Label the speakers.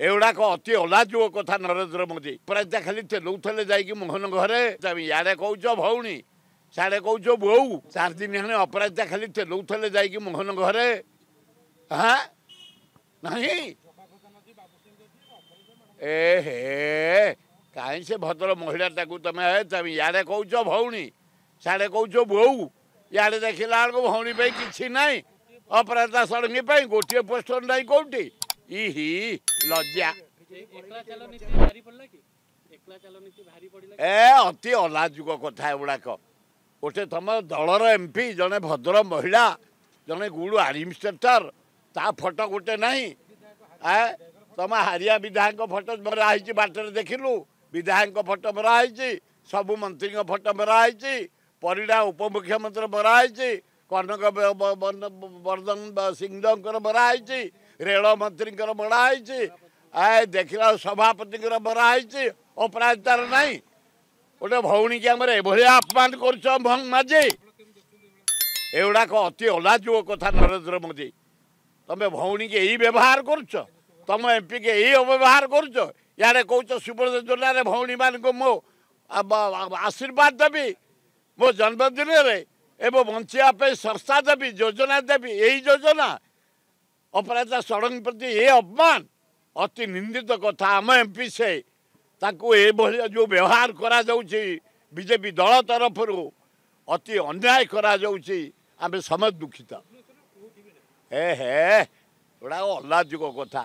Speaker 1: एगुड़ाक अति अलाजुक कथा नरेंद्र मोदी प्रायता खाली तेलुले जाकि मोहन घरे इे कौच भौणी साड़े कौच बोऊ 4 दिन हेने अपराजिता खाली तेलुले जाकि मोहन घरे हाँ नहीं ए कहीं से भद्र महिला तुम इे कौच भौणी साड़े कौच बोऊ इे देखला बेलू भौणी कि ना अपराजिता षडंगी गोटे पोस्टर ना कौटी इही लज्जा ए अति अलाजुक कथा एगुड़ाक गोटे तुम दलर एमपी जड़े भद्र महिला जड़े गुड़ एडमिनिस्ट्रेटर ता फोटो गोटे नहीं तुम हारिया विधायक फोटो मराही बाटर देखिलु विधायक फोटो मराही सबू मंत्री फोटो मराही परिडा उपमुख्यमंत्री मराही कनक वर्धन सिंह मराही रेल मंत्री मराही देखला सभापति मराही अपराजितार नहीं गोटे भौणी की आम अपमान कर माझे एगुड़ाक अति अलाजुक कथा नरेंद्र मोदी तुम भौणी के यही व्यवहार करुच तुम एमपी के यही अव्यवहार करुच यारे कौच सुब्रत योजना भौणी मान को मो आशीर्वाद देवी मो जन्मदिन एवं बंचापी संस्था देवी योजना देवी यही योजना अपराजिता षडंगी प्रति ये अपमान अति निंदित कथा आम एमपी से जो व्यवहार करा बीजेपी दल तरफ अति अन्याय करा आम समझ दुखित हे हे बड़ा अलाजुक कथा।